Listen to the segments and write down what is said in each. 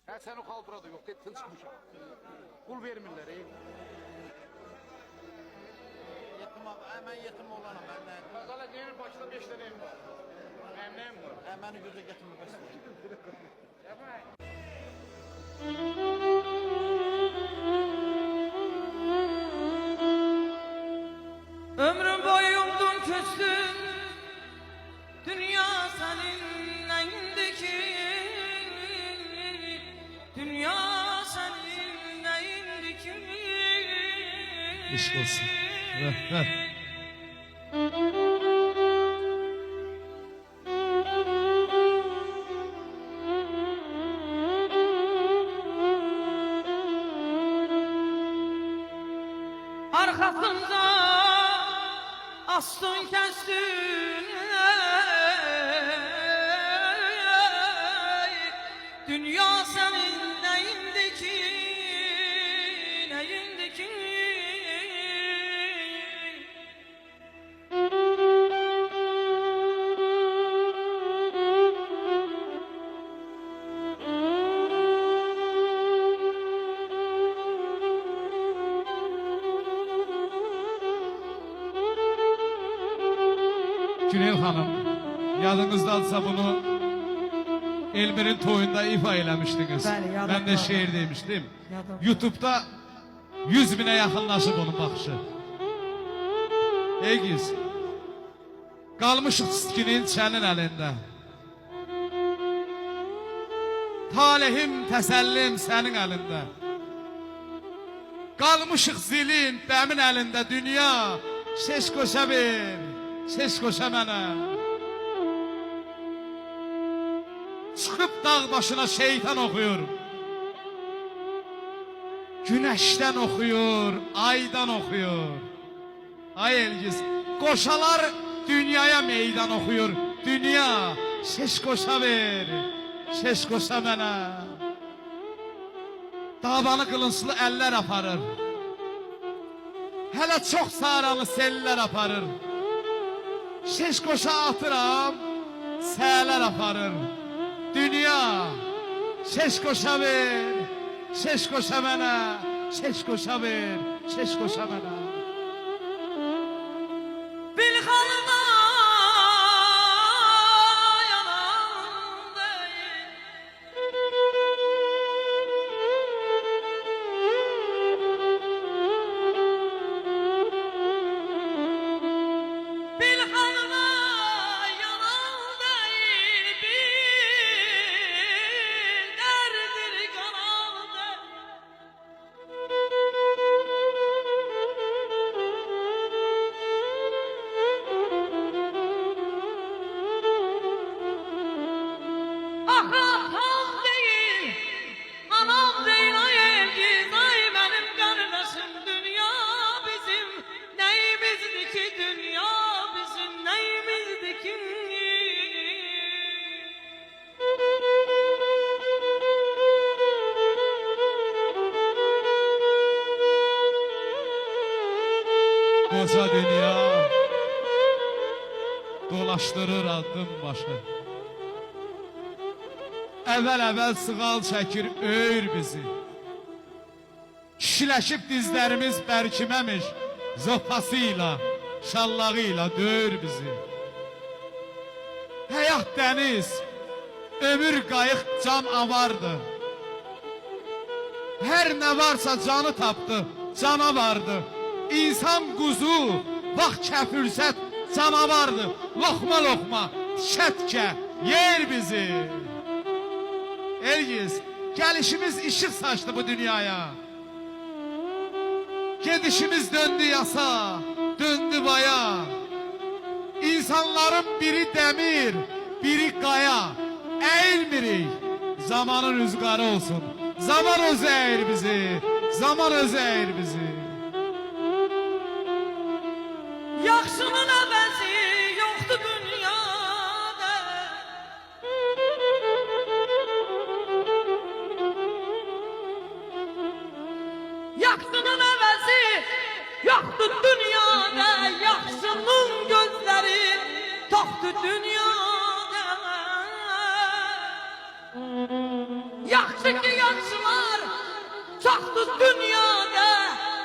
Ha sen o kaldıradı yok dedi çıkmışam. Pul vermirler Yetim abi, hemen yetim olanım benden. Kazala devir başında 5 tane ev var. Memnem var. Hemen gözü getirme besleyin. Ömrüm boyumdun küstün, dünya senin neyindeki, dünya senin neyindeki. İş olsun. Ver, ver. Arkasında astın kestin, dünya senin neyindeki, neyindeki. Günel Hanım, yadınızdadsa bunu Elmir'in toyunda ifa eləmişdiniz. Bəli, yadımda. Ben de şehir demiştim. Yadımda. YouTube'da 100 bine yakınlaşıp onun bakışı. Ey giz, kalmışıq skinin sənin əlində. Talihim, təsəllim sənin əlində. Kalmışıq zilin, bəmin əlində dünya. Ses koşa ver, ses koşa mənə. Çıkıp dağ başına şeytan okuyor. Güneşten okuyor, aydan okuyor. Ay Elgiz, koşalar dünyaya meydan okuyor. Dünya, ses koşa ver, ses koşa mənə. Davanı kılınsılı eller aparır. Hele çok saralı seller aparır. Ses koşa atıram, sələr aparır. Dünya, ses koşa ver, ses koşa mənə, ses koşa ver, ses koşa mənə. Bir halıda yalan değil, bir halıda yalan değil, bir derdir kanal Aham değil, anam değil, ay Elgiz, ay benim kardeşim. Dünya bizim neyimizdi ki, dünya bizim neyimizdi ki? Koca dünya dolaştırır adım başı. Əvvəl sığal çəkir, öyür bizi. Kişiləşib dizlərimiz bərkiməmiş, zopasıyla, şallağıyla döyür bizi. Həyat dəniz, ömür qayıq, can avardı. Hər nə varsa canı tapdı, cana vardı. İnsan quzu, vaxt kəfürsət canavardı. Lokma lokma, şətkə, yer bizi. Elgiz, gelişimiz ışık saçtı bu dünyaya. Gedişimiz döndü yasa, döndü baya. İnsanların biri demir, biri kaya. Eğilmirik, zamanın rüzgarı olsun. Zaman özü eğir bizi, zaman özü eğir bizi. Yaxşının əvəzi yoxdur dünyada, yaxşının əvəzi yoxdur dünyada, yaxşının gözləri toxdur dünyada. Yaxşı ki dünyada,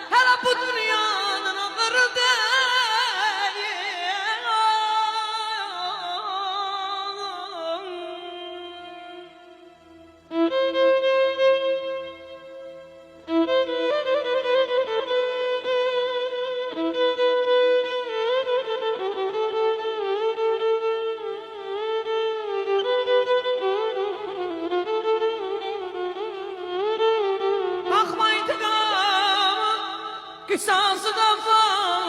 hele bu dünyanın ahırı bakma intikamı, kısası da var.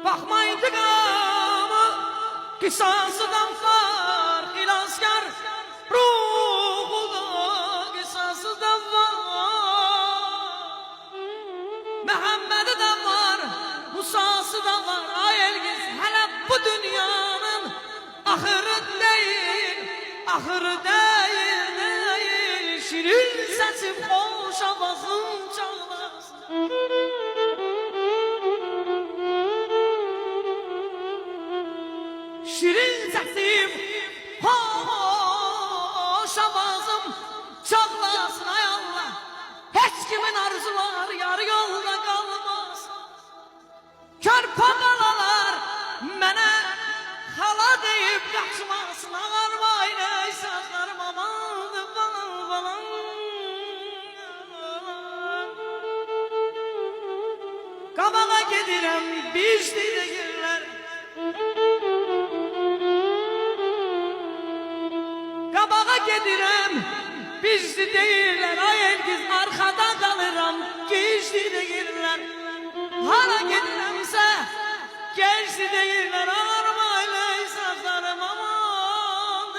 Bakma intikamı, kısası da var. Hilaskar ruhu da kısası da var. Mehmet'i de var, Musa'sı da var. Ay Elgiz, hele bu dünyanın ahırı değil, ahırı değil, değil. Şirin sesim, hoş avazım çalmasın. Şirin sesim, hoş avazım çalmasın ay Allah. Hiç kimin arzuları yarı yolda kalmaz. Körpe balalar mene hala deyip kaçmasın. Ağarmayın ey sazlarım aman falan falan. Kabağa gedirem biz değiller. Kabağa gedirem bizdi değiller. Ay Elgiz arkada kalırım geçti değiller. Hara gediremse geçti değiller. Armayla sazlarım aman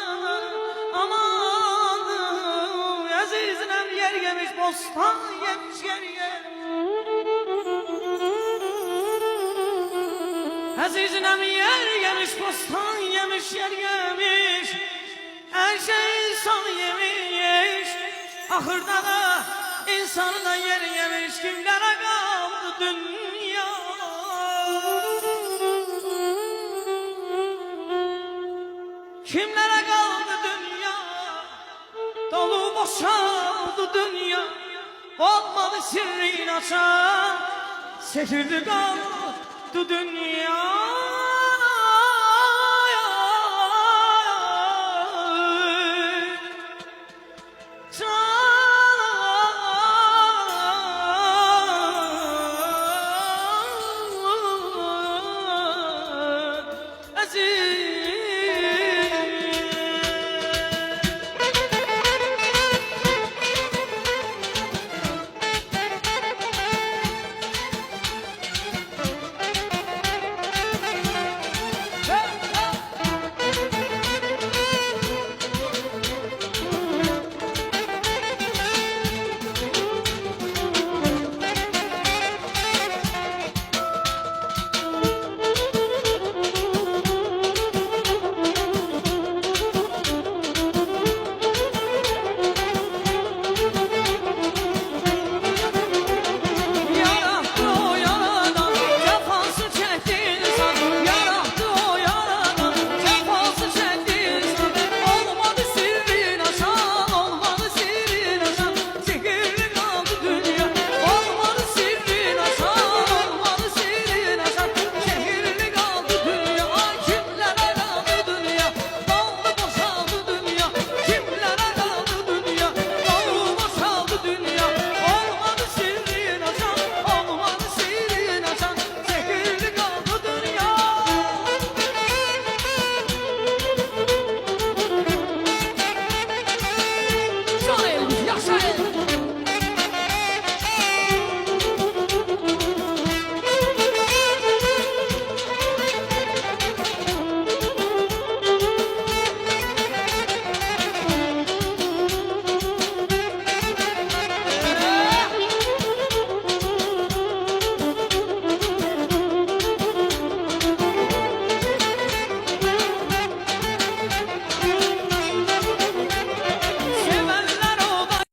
aman. Azizinem yer yemiş bostan yemiş yer yemiş. Azizinem yer yemiş bostan yemiş yer yemiş. Her şey son yemiş. Ahırda da insanı da yer yemiş. Kimlere kaldı dünya? Kimlere kaldı dünya? Dolu boşaldı dünya. Olmadı sirrini açan. Sefildi kaldı dünya.